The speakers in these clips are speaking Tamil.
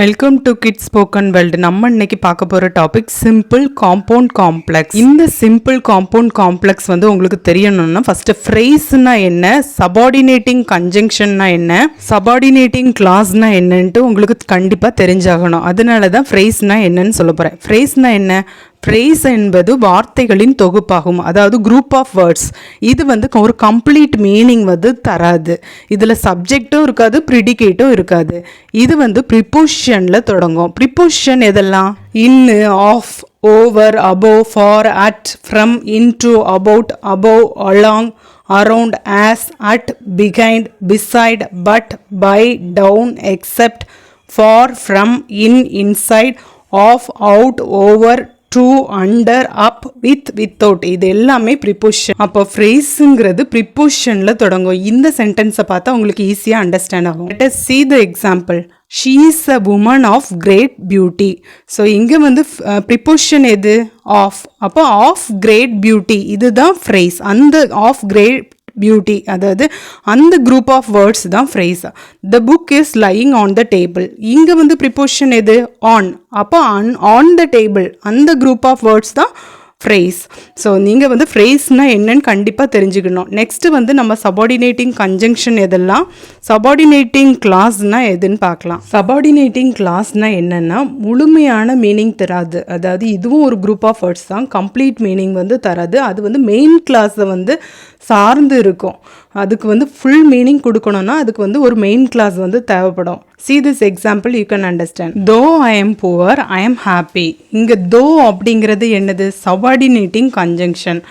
Welcome to kids spoken world. நம்ம இன்னைக்கு பார்க்க போகிற டாபிக் சிம்பிள் காம்பவுண்ட் காம்ப்ளெக்ஸ். இந்த சிம்பிள் காம்பவுண்ட் காம்ப்ளெக்ஸ் வந்து உங்களுக்கு தெரியணும்னா ஃபர்ஸ்ட் ஃப்ரேஸ்னா என்ன, சபார்டினேட்டிங் கன்ஜங்ஷன்னா என்ன, சபார்டினேட்டிங் கிளாஸ்னா என்னன்ட்டு உங்களுக்கு கண்டிப்பாக தெரிஞ்சாகணும். அதனால தான் ஃப்ரேஸ்னா என்னன்னு சொல்ல போகிறேன். ஃப்ரேஸ்னா என்ன? ஃப்ரேஸ் என்பது வார்த்தைகளின் தொகுப்பாகும், அதாவது குரூப் ஆஃப் வேர்ட்ஸ். இது வந்து ஒரு கம்ப்ளீட் மீனிங் வந்து தராது. இதில் சப்ஜெக்டும் இருக்காது, ப்ரிடிகேட்டும் இருக்காது. இது வந்து ப்ரிப்போசிஷனில் தொடங்கும். ப்ரிப்போசிஷன் எதெல்லாம்? In, of, over, above, for, at, from, into, about, above, along, around, as, at, behind, beside, but, by, down, except, for, from, in, inside, off, out, over, to, under, up, with, without. இது எல்லாமே ப்ரிப்போசிஷன். அப்போ ஃப்ரேஸுங்கிறது ப்ரிப்போசிஷனில் தொடங்கும். இந்த சென்டென்ஸை பார்த்தா உங்களுக்கு ஈஸியாக அண்டர்ஸ்டாண்ட் ஆகும். Let us see the example. She is a woman of great beauty. So இங்கே வந்து ப்ரிப்போசிஷன் எது? ஆஃப். அப்போ ஆஃப் கிரேட் பியூட்டி இதுதான் ஃப்ரேஸ். அந்த ஆஃப் கிரேட் பியூட்டி, அதாவது அந்த குரூப் ஆஃப் வேர்ட்ஸ் தான் phrase. The book is lying on the table. இங்கே வந்து ப்ரிப்போசிஷன் எது? ஆன். அப்போ ஆன் த டேபிள் அந்த குரூப் ஆஃப் வேர்ட்ஸ் தான் ஃப்ரேஸ். ஸோ நீங்கள் வந்து ஃப்ரேஸ்னால் என்னன்னு கண்டிப்பாக தெரிஞ்சுக்கணும். நெக்ஸ்ட்டு வந்து நம்ம சபார்டினேட்டிங் கன்ஜங்ஷன் எதெல்லாம், சபார்டினேட்டிங் கிளாஸ்னால் எதுன்னு பார்க்கலாம். சபார்டினேட்டிங் கிளாஸ்னால் என்னென்னா முழுமையான மீனிங் தராது. அதாவது இதுவும் ஒரு குரூப் ஆஃப் வேர்ட்ஸ் தான், கம்ப்ளீட் மீனிங் வந்து தராது. அது வந்து மெயின் கிளாஸை வந்து சார்ந்து இருக்கும். அதுக்கு வந்து ஃபுல் மீனிங் கொடுக்கணும்னா அதுக்கு வந்து ஒரு மெயின் கிளாஸ் வந்து தேவைப்படும். See this example, you can understand. Though I am poor, I am happy. இங்கே though அப்படிங்கிறது என்னது? Subordinating conjunction.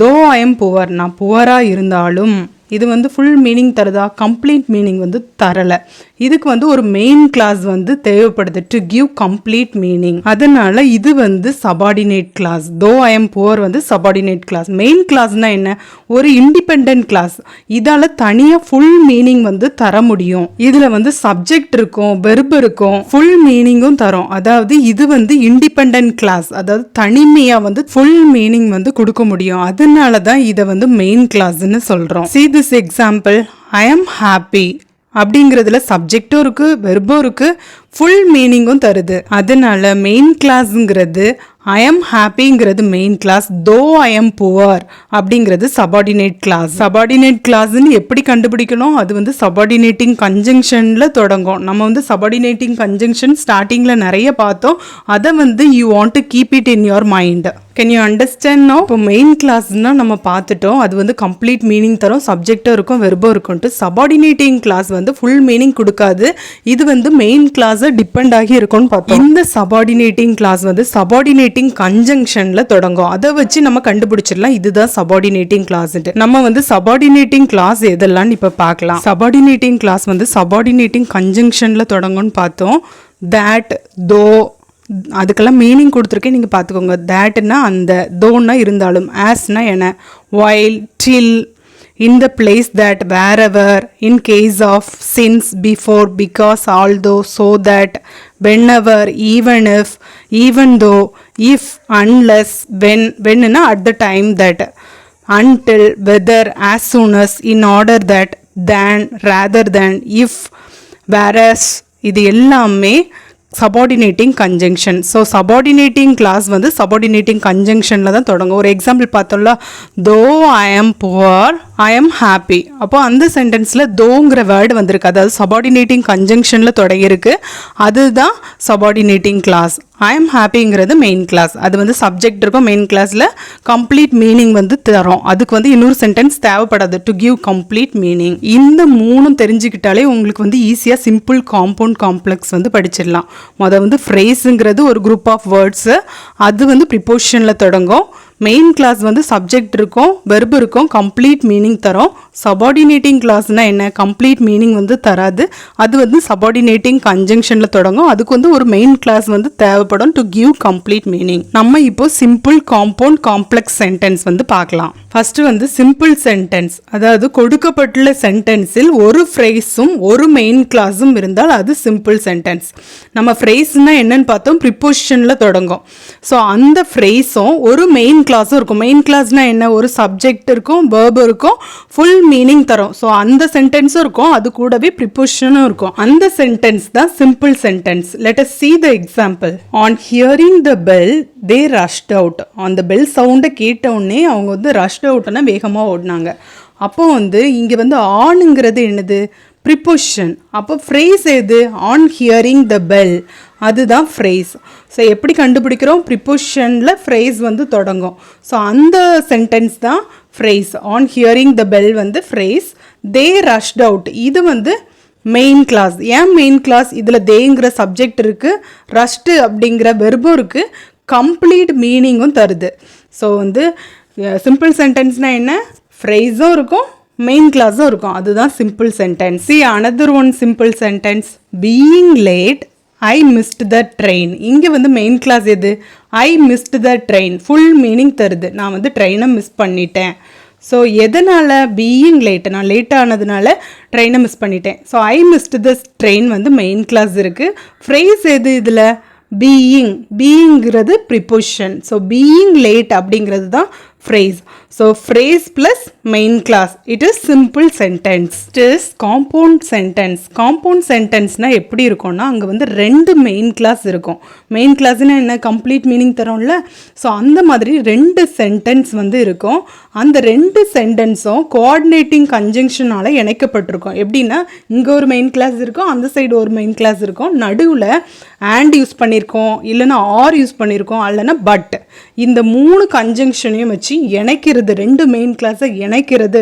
though I am poor, நான் புவராக இருந்தாலும், இது வந்து ஃபுல் மீனிங் தருதா? கம்ப்ளீட் மீனிங் வந்து தரலை. இதுக்கு வந்து ஒரு மெயின் கிளாஸ் வந்து தேவைப்படுது டு கிவ் கம்ப்ளீட் மீனிங். அதனால இது வந்து subordinate clause. Though I am poor வந்து சபார்டினேட் கிளாஸ். மெயின் கிளாஸ்னா என்ன? ஒரு இண்டிபெண்ட் கிளாஸ். இதால் தனியாக ஃபுல் மீனிங் வந்து தர முடியும். இதில் வந்து சப்ஜெக்ட் இருக்கும், வெர்ப் இருக்கும், ஃபுல் மீனிங்கும் தரும். அதாவது இது வந்து இண்டிபெண்ட் கிளாஸ், அதாவது தனிமையாக வந்து ஃபுல் மீனிங் வந்து கொடுக்க முடியும். அதனால தான் இதை வந்து மெயின் கிளாஸ்ன்னு சொல்கிறோம். See this example, I am happy அப்படிங்கிறதுல சப்ஜெக்டும் இருக்குது, வெர்பும் இருக்குது, ஃபுல் மீனிங்கும் தருது. அதனால மெயின் கிளாஸுங்கிறது ஐ எம் ஹாப்பிங்கிறது main clause, though I am poor அப்படிங்கிறது சபார்டினேட் கிளாஸ். சபார்டினேட் கிளாஸ்ன்னு எப்படி கண்டுபிடிக்கணும்? அது வந்து சபார்டினேட்டிங் கன்ஜங்ஷனில் தொடங்கும். நம்ம வந்து சபார்டினேட்டிங் கன்ஜங்ஷன் ஸ்டார்டிங்கில் நிறைய பார்த்தோம். அதை வந்து you want to keep it in your mind. Can you understand no? இப்போ மெயின் கிளாஸ்னால் நம்ம பார்த்துட்டோம். அது வந்து கம்ப்ளீட் மீனிங் தரும், சப்ஜெக்டும் இருக்கும், வெர்பும் இருக்கும்ட்டு. சபார்டினேட்டிங் கிளாஸ் வந்து ஃபுல் மீனிங் கொடுக்காது. இது வந்து மெயின் கிளாஸ் டிபெண்ட் ஆகி இருக்கும்னு பார்த்தோம். இந்த சபார்டினேட்டிங் கிளாஸ் வந்து சபார்டினேட்டிங் கன்ஜங்ஷன்ல தொடங்கும். அதை வச்சு நம்ம கண்டுபிடிச்சிடலாம் இதுதான் சபார்டினேட்டிங் கிளாஸ். நம்ம வந்து சபார்டினேட்டிங் கிளாஸ் எதெல்லாம் இப்ப பார்க்கலாம். சபார்டினேட்டிங் கிளாஸ் வந்து சபார்டினேட்டிங் கன்ஜங்ஷன்ல தொடங்கும்னு பார்த்தோம். that, though, அதுக்கெல்லாம் மீனிங் கொடுத்துருக்கேன், நீங்கள் பார்த்துக்கோங்க. தேட்னா அந்த, தோன்னா இருந்தாலும், ஆஸ்னா என்ன, while, till, in the place that, wherever, in case of, since, before, because, although, so that, whenever, even if, even though, if, unless, when at the time that, until, whether, as soon as, in order that, than, rather than, if, whereas, இது எல்லாமே subordinating conjunction. So subordinating clause வந்து சபார்டினேட்டிங் கன்ஜங்ஷனில் தான் தொடங்கும். ஒரு எக்ஸாம்பிள் பார்த்தோம்ல, though I am poor I am happy. அப்போ அந்த சென்டென்ஸில் தோங்கிற வேர்டு வந்திருக்கு, அதாவது சபார்டினேட்டிங் கன்ஜங்ஷனில் தொடங்கியிருக்கு. அதுதான் சபார்டினேட்டிங் கிளாஸ். ஐ எம் ஹாப்பிங்கிறது மெயின் கிளாஸ். அது வந்து சப்ஜெக்ட் இருக்கும், மெயின் கிளாஸில் கம்ப்ளீட் மீனிங் வந்து தரும். அதுக்கு வந்து இன்னொரு சென்டென்ஸ் தேவைப்படாது டு கிவ் கம்ப்ளீட் மீனிங். இந்த மூணும் தெரிஞ்சுக்கிட்டாலே உங்களுக்கு வந்து ஈஸியாக சிம்பிள் காம்பவுண்ட் காம்ப்ளெக்ஸ் வந்து படிச்சிடலாம். வந்து ஃப்ரேஸுங்கிறது ஒரு குரூப் ஆஃப் வேர்ட்ஸு, அது வந்து ப்ரிப்போசிஷனில் தொடங்கும். மெயின் கிளாஸ் வந்து சப்ஜெக்ட் இருக்கும், வெர்பு இருக்கும், கம்ப்ளீட் மீனிங் தரும். சபார்டினேட்டிங் கிளாஸ்னால் என்ன? கம்ப்ளீட் மீனிங் வந்து தராது. அது வந்து சபார்டினேட்டிங் கன்ஜங்ஷனில் தொடங்கும். அதுக்கு வந்து ஒரு மெயின் கிளாஸ் வந்து தேவைப்படும் டு கிவ் கம்ப்ளீட் மீனிங். நம்ம இப்போ சிம்பிள் காம்பவுண்ட் காம்ப்ளெக்ஸ் சென்டென்ஸ் வந்து பார்க்கலாம். ஃபஸ்ட்டு வந்து சிம்பிள் சென்டென்ஸ், அதாவது கொடுக்கப்பட்டுள்ள சென்டென்ஸில் ஒரு ஃப்ரேஸும் ஒரு மெயின் கிளாஸும் இருந்தால் அது சிம்பிள் சென்டென்ஸ். நம்ம ஃப்ரேஸ்னால் என்னென்னு பார்த்தோம், ப்ரிப்போசிஷனில் தொடங்கும். ஸோ அந்த ஃப்ரேஸும் ஒரு மெயின் கிளாஸும் இருக்கும். மெயின் கிளாஸ்னால் என்ன, ஒரு சப்ஜெக்ட் இருக்கும், வேர்பு இருக்கும், ஃபுல் மீனிங் தரும். ஸோ அந்த சென்டென்ஸும் இருக்கும், அது கூடவே ப்ரிப்போசிஷனும் இருக்கும். அந்த சென்டென்ஸ் தான் simple sentence. Let us see the example. On hearing the bell they rushed out. அந்த பெல் சவுண்டை கேட்ட உடனே அவங்க வந்து ரஷ்ட் அவுட்னா வேகமாக ஓடினாங்க. அப்போ வந்து இங்கே வந்து ஆனுங்கிறது என்னது, ப்ரிப்போசிஷன். அப்போ ஃப்ரேஸ் எது, ஆன் ஹியரிங் த பெல், அதுதான் ஃப்ரேஸ். ஸோ எப்படி கண்டுபிடிக்கிறோம், ப்ரிப்போசிஷனில் ஃப்ரேஸ் வந்து தொடங்கும். ஸோ அந்த சென்டென்ஸ் தான் phrase. On hearing the bell வந்து ஃப்ரேஸ். தே ரஷ்ட் அவுட் இது வந்து மெயின் கிளாஸ். ஏன் மெயின் கிளாஸ், இதில் தேங்கிற சப்ஜெக்ட் இருக்குது, ரஷ்டு அப்படிங்கிற வெர்பும் இருக்குது, கம்ப்ளீட் மீனிங்கும் தருது. ஸோ வந்து சிம்பிள் சென்டென்ஸ்னால் என்ன, ஃப்ரேஸும் இருக்கும், மெயின் கிளாஸும் இருக்கும், அதுதான் simple sentence. See another one simple sentence. Being late I missed the train. இங்கே வந்து மெயின் கிளாஸ் எது, I missed the train, full meaning தருது, நான் வந்து ட்ரெயினை மிஸ் பண்ணிட்டேன். ஸோ எதனால், பீயிங் லேட், நான் லேட் ஆனதுனால ட்ரெயினை மிஸ் பண்ணிட்டேன். So I missed the train வந்து மெயின் கிளாஸ் இருக்குது. ஃப்ரேஸ் எது இதில், பீயிங்கிறது ப்ரிப்போசிஷன். ஸோ பீயிங் லேட் அப்படிங்கிறது தான் phrase. So phrase plus main class, it is simple sentence. It is compound sentence. Compound sentence na எப்படி இருக்கும்னா, அங்கே வந்து ரெண்டு மெயின் கிளாஸ் இருக்கும். மெயின் கிளாஸ்னா என்ன, கம்ப்ளீட் மீனிங் தரோம்ல. ஸோ அந்த மாதிரி ரெண்டு சென்டென்ஸ் வந்து இருக்கும். அந்த ரெண்டு சென்டென்ஸும் கோஆர்டினேட்டிங் கன்ஜங்ஷனால் இணைக்கப்பட்டிருக்கும். எப்படின்னா, இங்கே ஒரு மெயின் கிளாஸ் இருக்கும், அந்த சைடு ஒரு மெயின் கிளாஸ் இருக்கும், நடுவில் அண்ட் யூஸ் பண்ணியிருக்கோம், இல்லைன்னா ஆர் யூஸ் பண்ணியிருக்கோம், இல்லைன்னா பட். இந்த மூணு கன்ஜங்ஷனையும் வச்சு இணைக்கிறது, ரெண்டு மெயின் கிளாஸை இணைக்கிறது,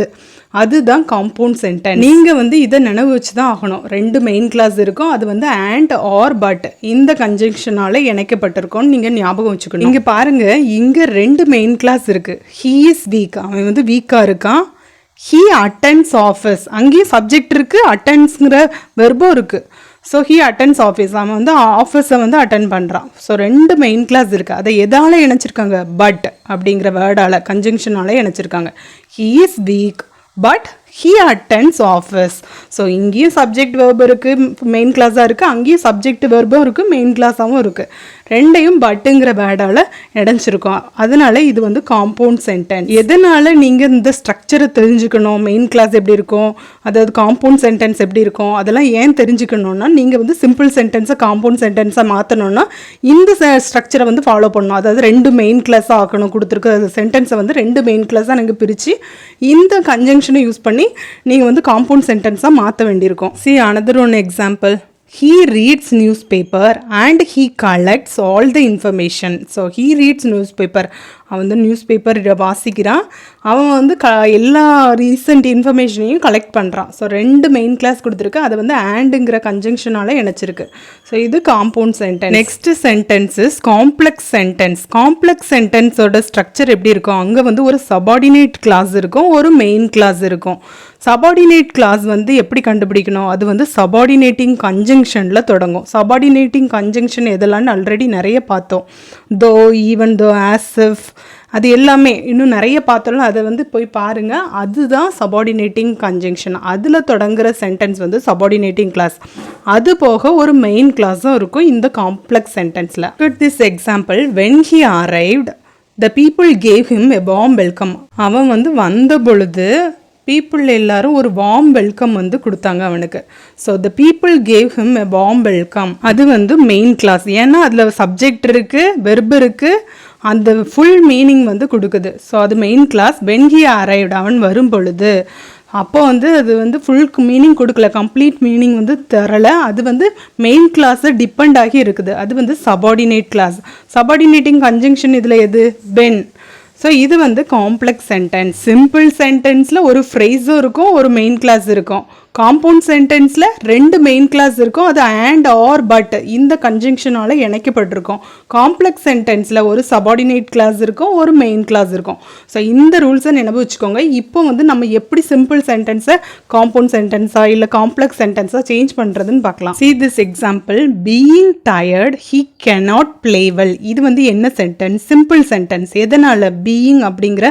அதுதான் காம்பவுண்ட் சென்டென்ஸ். நீங்கள் வந்து இதை நினைவு வச்சு தான் ஆகணும். ரெண்டு மெயின் கிளாஸ் இருக்கும், அது வந்து அண்ட் ஆர் பட் இந்த கன்ஜங்ஷனால் இணைக்கப்பட்டிருக்கோன்னு நீங்கள் ஞாபகம் வச்சுக்கணும். இங்கே பாருங்கள், இங்கே ரெண்டு மெயின் கிளாஸ் இருக்குது. ஹீ இஸ் வீக், அவன் வந்து வீக்காக இருக்கான். ஹீ அட்டென்ஸ் ஆஃபீஸ், அங்கேயும் சப்ஜெக்ட் இருக்குது, அட்டென்ஸுங்கிற வெர்பும் இருக்குது. ஸோ ஹீ அட்டென்ஸ் ஆஃபீஸ், அவன் வந்து ஆஃபீஸை வந்து அட்டன் பண்ணுறான். ஸோ ரெண்டு மெயின் கிளாஸ் இருக்குது. அதை எதால் இணைச்சிருக்காங்க, பட் அப்படிங்கிற வேர்டால், கன்ஜங்ஷனால் இணைச்சிருக்காங்க. He is weak but he attends office. So இங்கேயும் சப்ஜெக்ட் வெர்பு இருக்குது, மெயின் கிளாஸாக இருக்குது, அங்கேயும் சப்ஜெக்ட் வெர்பும் இருக்குது, மெயின் கிளாஸாகவும் இருக்குது. ரெண்டையும் பட்டுங்கிற வேர்டால் இணைச்சிருக்கோம். அதனால இது வந்து காம்பவுண்ட் சென்டென்ஸ். எதனால் நீங்கள் இந்த ஸ்ட்ரக்சரை தெரிஞ்சுக்கணும், மெயின் கிளாஸ் எப்படி இருக்கும், அதாவது காம்பவுண்ட் சென்டென்ஸ் எப்படி இருக்கும், அதெல்லாம் ஏன் தெரிஞ்சுக்கணுன்னா, நீங்கள் வந்து சிம்பிள் சென்டென்ஸை காம்பவுண்ட் சென்டென்ஸாக மாற்றணுன்னா இந்த ஸ்ட்ரக்சரை வந்து ஃபாலோ பண்ணணும். அதாவது ரெண்டு மெயின் கிளாஸாக ஆக்கணும். கொடுத்துருக்க சென்டென்ஸை வந்து ரெண்டு மெயின் கிளாஸாக நீங்கள் பிரித்து இந்த கன்ஜங்ஷனை யூஸ் பண்ணி நீங்கள் வந்து காம்பவுண்ட் சென்டென்ஸாக மாற்ற வேண்டியிருக்கும். See another one example. He reads newspaper and he collects all the information. So he reads newspaper. அவன் வந்து நியூஸ் பேப்பர் வாசிக்கிறான், அவன் வந்து எல்லா ரீசெண்ட் இன்ஃபர்மேஷனையும் கலெக்ட் பண்ணுறான். ஸோ ரெண்டு மெயின் கிளாஸ் கொடுத்துருக்கு, அதை வந்து ஆண்டுங்கிற கன்ஜங்ஷனால் இணைச்சிருக்கு. ஸோ இது compound sentence. Next sentence is complex sentence. Complex சென்டென்ஸோட ஸ்ட்ரக்சர் எப்படி இருக்கும், அங்கே வந்து ஒரு சபார்டினேட் கிளாஸ் இருக்கும், ஒரு மெயின் கிளாஸ் இருக்கும். சபார்டினேட் கிளாஸ் வந்து எப்படி கண்டுபிடிக்கணும், அது வந்து சபார்டினேட்டிங் கன்ஜங்ஷனில் தொடங்கும். சபார்டினேட்டிங் கன்ஜங்ஷன் எதெல்லாம்னு ஆல்ரெடி நிறைய பார்த்தோம். தோ, ஈவன், தோ, ஆஸ் இஃப், அது எல்லாமே இன்னும் நிறைய பார்த்தோம்ல, அதை வந்து போய் பாருங்கள். அதுதான் சபார்டினேட்டிங் கன்ஜங்ஷன். அதில் தொடங்குகிற சென்டென்ஸ் வந்து சபார்டினேட்டிங் கிளாஸ். அது போக ஒரு மெயின் கிளாஸும் இருக்கும் இந்த காம்ப்ளெக்ஸ் சென்டென்ஸில். This example, when he arrived the people gave him a warm welcome. அவன் வந்து வந்த பொழுது பீப்புள் எல்லாரும் ஒரு வார்ம் வெல்கம் வந்து கொடுத்தாங்க அவனுக்கு. So the people cave him a warm welcome, அது வந்து மெயின் கிளாஸ். ஏன்னா அதில் சப்ஜெக்ட் இருக்குது, வெர்பு இருக்குது, அந்த ஃபுல் மீனிங் வந்து கொடுக்குது. ஸோ அது main clause. when he arrived, அவன் வரும் பொழுது, அப்போ வந்து அது வந்து ஃபுல் மீனிங் கொடுக்கல, கம்ப்ளீட் மீனிங் வந்து தரலை. அது வந்து மெயின் கிளாஸை டிபெண்ட் ஆகி இருக்குது. அது வந்து சபார்டினேட் கிளாஸ். சபார்டினேட்டிங் கன்ஜங்ஷன் இதில் எது, when. ஸோ இது வந்து காம்ப்ளெக்ஸ் சென்டென்ஸ். சிம்பிள் சென்டென்ஸில் ஒரு ஃப்ரேஸும் இருக்கும், ஒரு மெயின் கிளாஸ் இருக்கும். காம்பவுண்ட் சென்டென்ஸில் ரெண்டு மெயின் கிளாஸ் இருக்கும், அது அண்ட் ஆர் பட் இந்த கன்ஜங்ஷனால் இணைக்கப்பட்டிருக்கும். காம்ப்ளெக்ஸ் சென்டென்ஸில் ஒரு சபார்டினேட் கிளாஸ் இருக்கும், ஒரு மெயின் கிளாஸ் இருக்கும். ஸோ இந்த ரூல்ஸை நினைவு வச்சுக்கோங்க. இப்போ வந்து நம்ம எப்படி சிம்பிள் சென்டென்ஸை காம்பவுண்ட் சென்டென்ஸாக இல்லை காம்ப்ளெக்ஸ் சென்டென்ஸாக சேஞ்ச் பண்ணுறதுன்னு பார்க்கலாம். See this example, being tired he cannot play well. இது வந்து என்ன சென்டென்ஸ், சிம்பிள் சென்டென்ஸ். எதனால், பீயிங் அப்படிங்கிற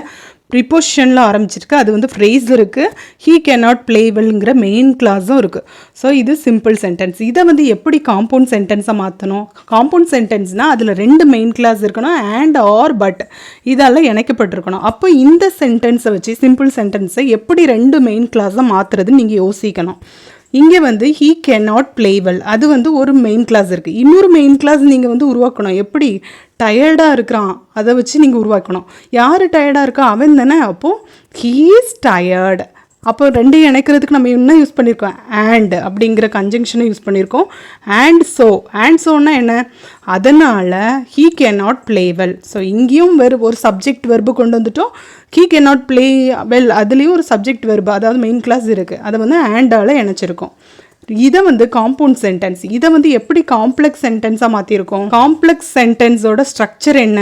ப்ரிப்போஷனில் ஆரம்பிச்சிருக்கு, அது வந்து ஃப்ரேஸ் இருக்குது, ஹீ கேனாட் ப்ளே வெல்ங்கிற மெயின் கிளாஸும் இருக்குது. ஸோ இது சிம்பிள் சென்டென்ஸ். இதை வந்து எப்படி காம்பவுண்ட் சென்டென்ஸாக மாற்றணும்? காம்பவுண்ட் சென்டென்ஸ்னால் அதில் 2 மெயின் கிளாஸ் இருக்கணும், அண்ட் ஆர் பட் இதெல்லாம் இணைக்கப்பட்டிருக்கணும். அப்போ இந்த சென்டென்ஸை வச்சு சிம்பிள் சென்டென்ஸை எப்படி 2 மெயின் கிளாஸாக மாற்றுறதுன்னு நீங்கள் யோசிக்கணும். இங்கே வந்து ஹீ கேனாட் ப்ளே வெல், அது வந்து ஒரு மெயின் கிளாஸ் இருக்குது. இன்னொரு மெயின் கிளாஸ் நீங்கள் வந்து உருவாக்கணும். எப்படி? டயர்டாக இருக்கிறான், அதை வச்சு நீங்கள் உருவாக்கணும். யார் டயர்டாக இருக்கா? அவன் தானே. அப்போது ஹீ இஸ் டயர்டு. அப்போ 2 இணைக்கிறதுக்கு நம்ம என்ன யூஸ் பண்ணியிருக்கோம்? அண்ட் அப்படிங்கிற கன்ஜங்ஷனை யூஸ் பண்ணியிருக்கோம். அண்ட் சோன்னா என்ன? அதனால் he cannot play well. So இங்கேயும் ஒரு சப்ஜெக்ட் வெர்பு கொண்டு வந்துட்டோம். ஹீ கேனாட் ப்ளே வெல், அதுலேயும் ஒரு சப்ஜெக்ட் வெர்பு, அதாவது மெயின் கிளாஸ் இருக்குது, அதை வந்து அண்டால் இணைச்சிருக்கோம். இதை வந்து காம்பவுண்ட் சென்டென்ஸ். இதை வந்து எப்படி காம்ப்ளெக்ஸ் சென்டென்ஸாக மாற்றிருக்கோம்? காம்ப்ளெக்ஸ் சென்டென்ஸோட ஸ்ட்ரக்சர் என்ன?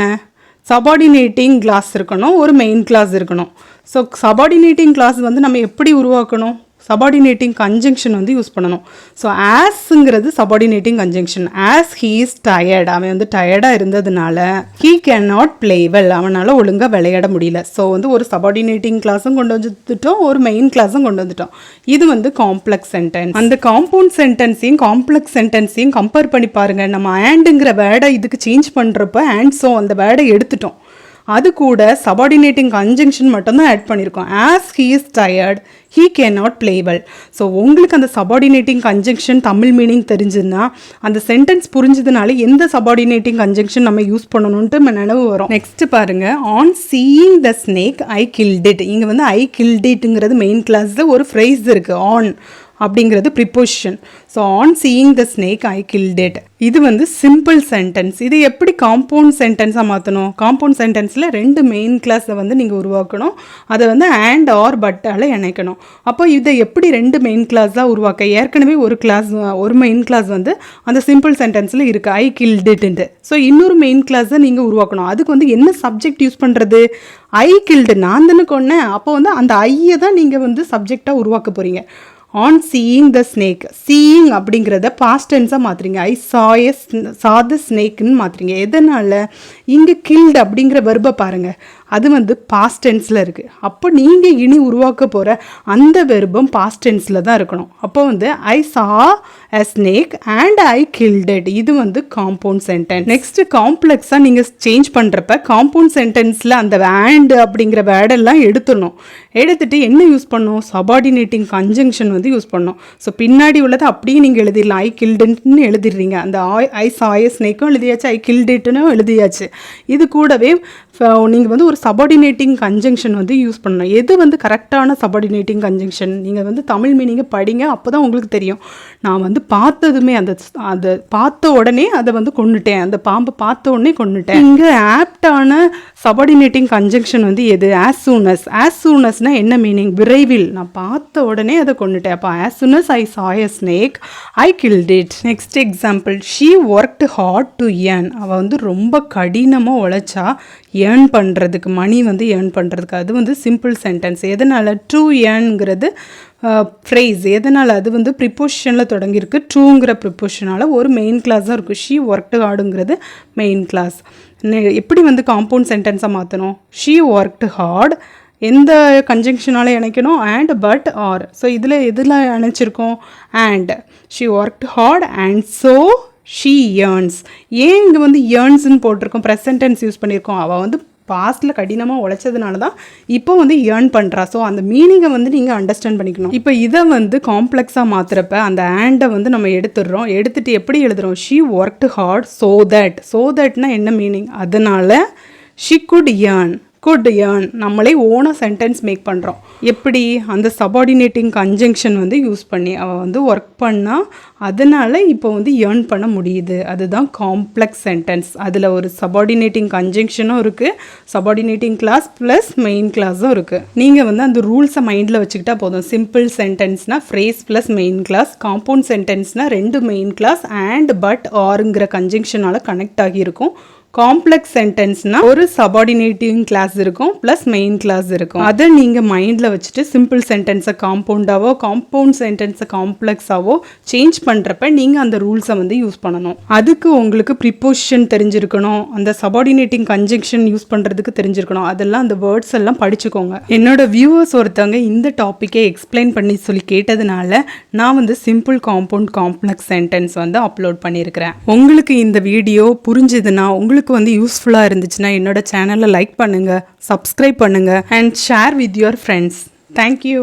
சபார்டினேட்டிங் கிளாஸ் இருக்கணும், ஒரு மெயின் கிளாஸ் இருக்கணும். ஸோ சபார்டினேட்டிங் கிளாஸ் வந்து நம்ம எப்படி உருவாக்கணும்? சபார்டினேட்டிங் கன்ஜங்ஷன் வந்து யூஸ் பண்ணணும். ஸோ ஆஸ்ங்கிறது subordinating conjunction. As he is tired, அவன் வந்து டயர்டாக இருந்ததுனால he can not play well, அவனால் ஒழுங்காக விளையாட முடியல. ஸோ வந்து ஒரு சபார்டினேட்டிங் கிளாஸும் கொண்டு வந்துட்டோம், ஒரு மெயின் கிளாஸும் கொண்டு வந்துட்டோம். இது வந்து காம்ப்ளெக்ஸ் சென்டென்ஸ். அந்த காம்பவுண்ட் சென்டென்ஸையும் காம்ப்ளெக்ஸ் சென்டென்ஸையும் கம்பேர் பண்ணி பாருங்கள். நம்ம ஆண்டுங்கிற வேர்டை இதுக்கு சேஞ்ச் பண்ணுறப்ப அண்ட் ஸோ அந்த வேர்டை எடுத்துட்டோம். அது கூட சபார்டினேட்டிங் கன்ஜங்ஷன் மட்டும்தான் ஆட் பண்ணியிருக்கோம். As he is tired he can not play well. So உங்களுக்கு அந்த சபார்டினேட்டிங் கன்ஜங்ஷன் தமிழ் மீனிங் தெரிஞ்சுதுன்னா, அந்த சென்டென்ஸ் புரிஞ்சதுனால எந்த சபார்டினேட்டிங் கன்ஜங்ஷன் நம்ம யூஸ் பண்ணணுன்ட்டு நினைவு வரும். நெக்ஸ்ட் பாருங்க, on seeing the snake I killed it. இங்கே வந்து ஐ கில்ட் இட்ங்கிறது மெயின் கிளாஸில் ஒரு ஃப்ரேஸ் இருக்குது. ஆன் அப்படிங்கிறது preposition. So on seeing the snake I killed it, இது வந்து சிம்பிள் சென்டென்ஸ். இது எப்படி காம்பவுண்ட் சென்டென்ஸாக மாற்றணும்? காம்பவுண்ட் சென்டென்ஸில் 2 மெயின் கிளாஸை வந்து நீங்கள் உருவாக்கணும், அதை வந்து அண்ட் ஆர் பட்டால் இணைக்கணும். அப்போ இதை எப்படி 2 மெயின் கிளாஸாக உருவாக்க? ஏற்கனவே ஒரு மெயின் கிளாஸ் வந்து அந்த சிம்பிள் சென்டென்ஸில் இருக்குது, ஐ கில்ட் இட்ன்ட்டு. ஸோ இன்னொரு மெயின் கிளாஸை நீங்கள் உருவாக்கணும். அதுக்கு வந்து என்ன சப்ஜெக்ட் யூஸ் பண்ணுறது? ஐ கில்டு, நான் தானே கொன்னேன். அப்போ வந்து அந்த ஐயை தான் நீங்கள் வந்து சப்ஜெக்டாக உருவாக்க போகிறீங்க. On seeing the snake, seeing அப்படிங்கிறத பாஸ்ட் டென்ஸாக மாற்றுறீங்க. ஐ சா த ஸ்னேக்குன்னு மாற்றுறீங்க. எதனால்? இங்கே கில்டு அப்படிங்கிற வெர்பை பாருங்கள், அது வந்து பாஸ்ட் டென்ஸில் இருக்குது. அப்போ நீங்கள் இனி உருவாக்க போகிற அந்த வெர்பம் பாஸ்ட் டென்ஸில் தான் இருக்கணும். அப்போ வந்து I saw a snake and I killed it, இது வந்து காம்பவுண்ட் சென்டென்ஸ். நெக்ஸ்ட் காம்ப்ளெக்ஸாக நீங்கள் சேஞ்ச் பண்ணுறப்ப காம்பவுண்ட் சென்டென்ஸில் அந்த அண்ட் அப்படிங்கிற வேர்டெல்லாம் எடுத்துடணும். எடுத்துட்டு என்ன யூஸ் பண்ணணும்? சபார்டினேட்டிங் கன்ஜங்ஷன் வந்து யூஸ் பண்ணணும். ஸோ பின்னாடி உள்ளதை அப்படியே நீங்கள் எழுதிடலாம். ஐ கில்டுன்னு எழுதிடுறீங்க. அந்த ஐ சா எ ஸ்னேக்கும் எழுதியாச்சு, ஐ கில்ட் இட்னு எழுதியாச்சு. இது கூடவே நீங்கள் வந்து ஒரு சபார்டினேட்டிங் கன்ஜங்ஷன் வந்து யூஸ் பண்ணணும். எது வந்து கரெக்டான சபார்டினேட்டிங் கன்ஜங்ஷன்? நீங்கள் வந்து தமிழ் மீனிங்கை படிங்க, அப்போ தான் உங்களுக்கு தெரியும். நான் வந்து பார்த்ததுமே அதை பார்த்த உடனே அதை வந்து கொண்டுட்டேன், அந்த பாம்பை பார்த்த உடனே கொண்டுட்டேன். இங்கே ஆப்டான சபார்டினேட்டிங் கன்ஜங்ஷன் வந்து எது? ஆஸ் சூனஸ். ஆஸ் சூனஸ்னால் என்ன மீனிங்? விரைவில், நான் பார்த்த உடனே அதை கொண்டுட்டேன். அப்போ as soon as I saw a snake I killed it. Next example, she worked hard to earn. அவள் வந்து ரொம்ப கடினமாக உழைச்சா ஏர்ன் பண்ணுறதுக்கு, மணி வந்து ஏர்ன் பண்ணுறதுக்கு. அது வந்து சிம்பிள் சென்டென்ஸ். எதனால்? ட்ரூ ஏர்ன்ங்கிறது ஃப்ரேஸ். எதனால்? அது வந்து ப்ரிப்போசிஷனில் தொடங்கியிருக்கு. ட்ரூங்கிற ப்ரிப்போசிஷனால் ஒரு மெயின் கிளாஸ் தான் இருக்குது. ஷீ ஒர்க்டு ஹார்டுங்கிறது மெயின் கிளாஸ். எப்படி வந்து காம்பவுண்ட் சென்டென்ஸாக மாற்றணும்? ஷீ ஒர்க்டு ஹார்ட் எந்த கன்ஜங்ஷனால் இணைக்கணும்? And but or. ஸோ எதில் இணைச்சிருக்கோம்? And. She worked hard and so she earns. ஏன் இங்கே வந்து ஏர்ன்ஸ்ன்னு போட்டிருக்கோம், ப்ரெசன்ட் டென்ஸ் யூஸ் பண்ணியிருக்கோம்? அவள் வந்து பாஸ்ட்டில் கடினமாக உழைச்சதுனால தான் இப்போ வந்து ஏர்ன் பண்ணுறா. ஸோ அந்த மீனிங்கை வந்து நீங்கள் அண்டர்ஸ்டாண்ட் பண்ணிக்கணும். இப்போ இதை வந்து காம்ப்ளெக்ஸாக மாற்றுறப்ப அந்த ஆண்டை வந்து நம்ம எடுத்துட்டு எப்படி எழுதுகிறோம்? ஷீ ஒர்க்டு ஹார்ட் ஸோ தட்னா என்ன மீனிங்? அதனால் ஷீ குட் ஏர்ன். நம்மளே ஓனாக சென்டென்ஸ் மேக் பண்ணுறோம். எப்படி? அந்த சபார்டினேட்டிங் கன்ஜங்ஷன் வந்து யூஸ் பண்ணி அவள் வந்து ஒர்க் பண்ணால் அதனால் இப்போ வந்து ஏர்ன் பண்ண முடியுது. அதுதான் காம்ப்ளெக்ஸ் சென்டென்ஸ். அதில் ஒரு சபார்டினேட்டிங் கன்ஜங்ஷனும் இருக்குது, சபார்டினேட்டிங் கிளாஸ் ப்ளஸ் மெயின் கிளாஸும் இருக்குது. நீங்கள் வந்து அந்த ரூல்ஸை மைண்டில் வச்சுக்கிட்டா போதும். சிம்பிள் சென்டென்ஸ்னால் phrase plus main clause, compound சென்டென்ஸ்னால் 2 மெயின் கிளாஸ் அண்ட் பட் ஆருங்கிற கன்ஜங்ஷனால் கனெக்ட் ஆகியிருக்கும். காம்ப்ளெக்ஸ் சென்டென்ஸ்னா ஒரு சபார்டினேட்டிங் கிளாஸ் இருக்கும் ப்ளஸ் மெயின் கிளாஸ் இருக்கும். அதை நீங்கள் மைண்டில் வச்சுட்டு சிம்பிள் சென்டென்ஸை காம்பவுண்டாவோ காம்பவுண்ட் சென்டென்ஸை காம்ப்ளெக்ஸாவோ சேஞ்ச் பண்ணுறப்ப நீங்கள் அந்த ரூல்ஸை வந்து யூஸ் பண்ணணும். அதுக்கு உங்களுக்கு ப்ரிப்போசிஷன் தெரிஞ்சிருக்கணும், அந்த சபார்டினேட்டிங் கன்ஜெக்ஷன் யூஸ் பண்ணுறதுக்கு தெரிஞ்சிருக்கணும். அதெல்லாம் அந்த வேர்ட்ஸ் எல்லாம் படிச்சுக்கோங்க. என்னோட வியூவர்ஸ் ஒருத்தவங்க இந்த டாப்பிக்கை எக்ஸ்பிளைன் பண்ணி சொல்லி கேட்டதுனால நான் வந்து சிம்பிள் காம்பவுண்ட் காம்ப்ளெக்ஸ் சென்டென்ஸ் வந்து அப்லோட் பண்ணியிருக்கிறேன். உங்களுக்கு இந்த வீடியோ புரிஞ்சுதுன்னா, உங்களுக்கு வந்து யூஸ்ஃபுல்லாக இருந்துச்சுன்னா என்னோட சேனலை லைக் பண்ணுங்கள், சப்ஸ்கிரைப் பண்ணுங்கள் and share with your friends. Thank you.